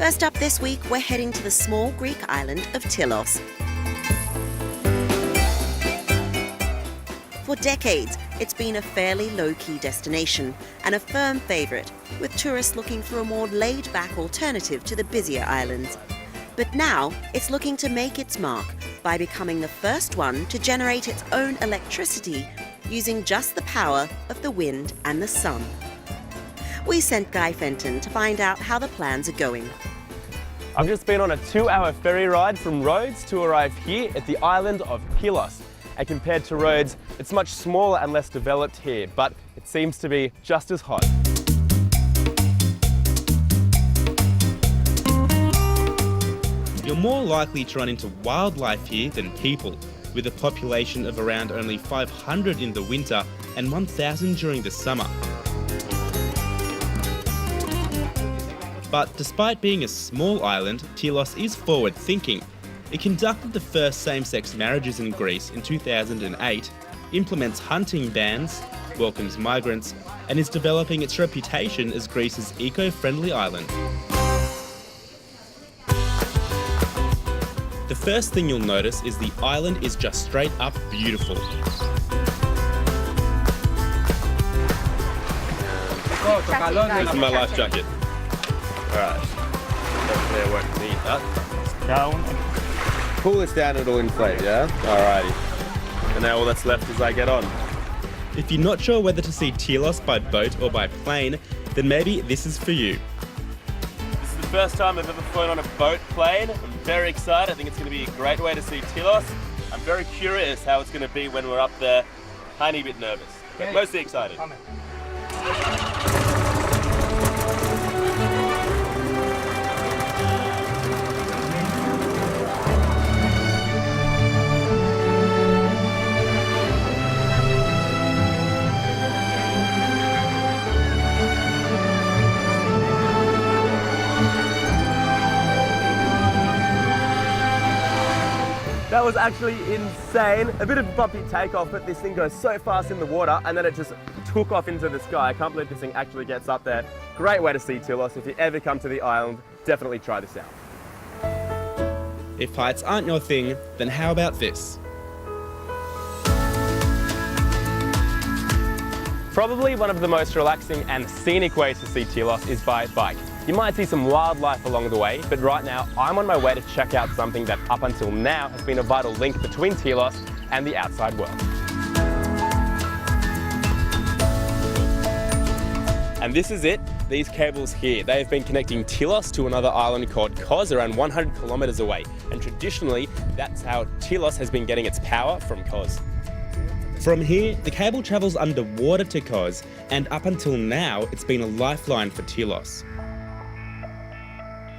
First up this week, we're heading to the small Greek island of Tilos. For decades, it's been a fairly low-key destination and a firm favourite, with tourists looking for a more laid-back alternative to the busier islands. But now, it's looking to make its mark by becoming the first one to generate its own electricity using just the power of the wind and the sun. We sent Guy Fenton to find out how the plans are going. I've just been on a 2-hour ferry ride from Rhodes to arrive here at the island of TILOS. And compared to Rhodes, it's much smaller and less developed here, but it seems to be just as hot. You're more likely to run into wildlife here than people, with a population of around only 500 in the winter and 1,000 during the summer. But despite being a small island, Tilos is forward-thinking. It conducted the first same-sex marriages in Greece in 2008, implements hunting bans, welcomes migrants, and is developing its reputation as Greece's eco-friendly island. The first thing you'll notice is the island is just straight up beautiful. This is my life jacket. Alright. Hopefully I won't need that. Down. Pull this down, it'll inflate, yeah? Alrighty. And now all that's left is I get on. If you're not sure whether to see Tilos by boat or by plane, then maybe this is for you. This is the first time I've ever flown on a boat plane. I'm very excited. I think it's going to be a great way to see Tilos. I'm very curious how it's going to be when we're up there. Tiny bit nervous, but mostly excited. That was actually insane. A bit of a bumpy takeoff, but this thing goes so fast in the water and then it just took off into the sky. I can't believe this thing actually gets up there. Great way to see Tilos. If you ever come to the island, definitely try this out. If heights aren't your thing, then how about this? Probably one of the most relaxing and scenic ways to see Tilos is by bike. You might see some wildlife along the way, but right now I'm on my way to check out something that up until now has been a vital link between Tilos and the outside world. And this is it, these cables here. They have been connecting Tilos to another island called Kos, around 100 kilometers away. And traditionally, that's how Tilos has been getting its power from Kos. From here, the cable travels underwater to Kos, and up until now, it's been a lifeline for Tilos.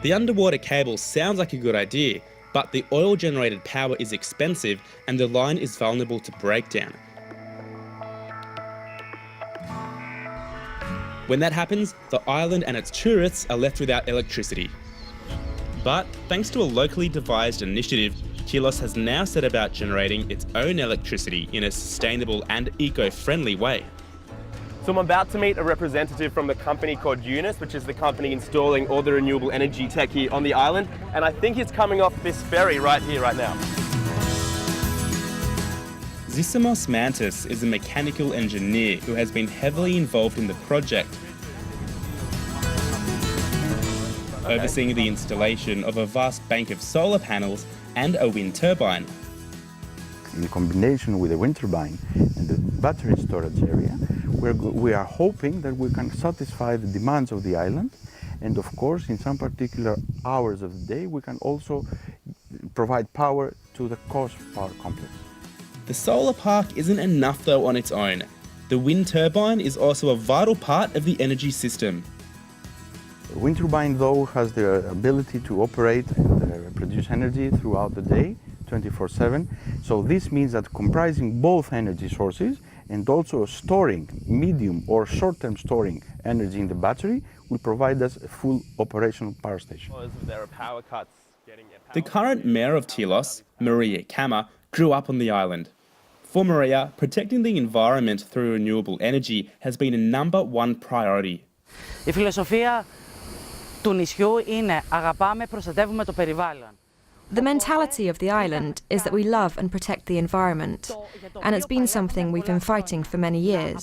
The underwater cable sounds like a good idea, but the oil-generated power is expensive and the line is vulnerable to breakdown. When that happens, the island and its tourists are left without electricity. But thanks to a locally devised initiative, Tilos has now set about generating its own electricity in a sustainable and eco-friendly way. So I'm about to meet a representative from the company called Eunice, which is the company installing all the renewable energy tech here on the island. And I think he's coming off this ferry right here, right now. Zisamos Mantis is a mechanical engineer who has been heavily involved in the project, overseeing the installation of a vast bank of solar panels and a wind turbine. In combination with the wind turbine and the battery storage area, we are hoping that we can satisfy the demands of the island, and of course in some particular hours of the day we can also provide power to the Kos power complex. The solar park isn't enough though on its own. The wind turbine is also a vital part of the energy system. The wind turbine though has the ability to operate and produce energy throughout the day, 24/7. So this means that comprising both energy sources and also storing medium or short-term storing energy in the battery will provide us a full operational power station. There are power cuts. The current mayor of Tilos, Maria Kama, grew up on the island. For Maria, protecting the environment through renewable energy has been a #1 priority. Η φιλοσοφία του νησιού είναι αγαπάμε, προστατεύουμε το περιβάλλον. The mentality of the island is that we love and protect the environment, and it's been something we've been fighting for many years.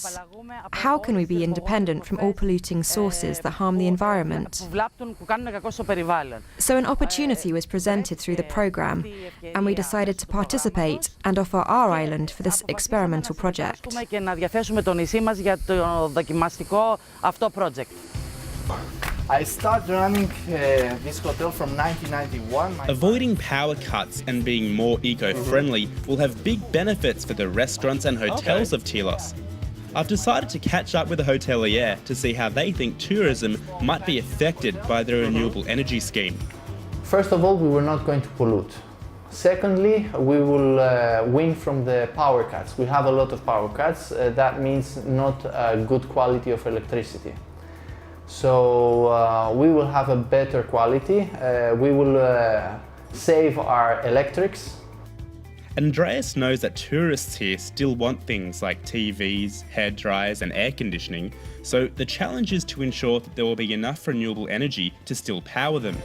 How can we be independent from all polluting sources that harm the environment? So an opportunity was presented through the program, and we decided to participate and offer our island for this experimental project. I started running this hotel from 1991. Avoiding power cuts and being more eco-friendly will have big benefits for the restaurants and hotels of TILOS. I've decided to catch up with a hotelier to see how they think tourism might be affected by the renewable energy scheme. First of all, we were not going to pollute. Secondly, we will win from the power cuts. We have a lot of power cuts. That means not good quality of electricity. So we will have a better quality. We will save our electrics. Andreas knows that tourists here still want things like TVs, hair dryers and air conditioning, so the challenge is to ensure that there will be enough renewable energy to still power them.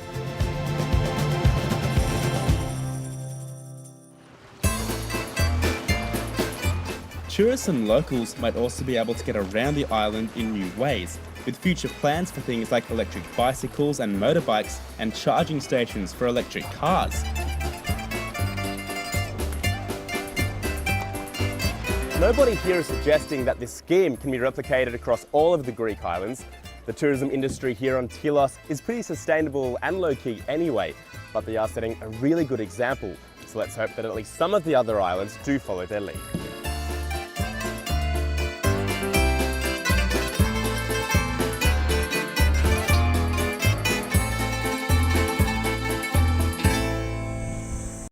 Tourists and locals might also be able to get around the island in new ways, with future plans for things like electric bicycles and motorbikes and charging stations for electric cars. Nobody here is suggesting that this scheme can be replicated across all of the Greek islands. The tourism industry here on TILOS is pretty sustainable and low-key anyway, but they are setting a really good example. So let's hope that at least some of the other islands do follow their lead.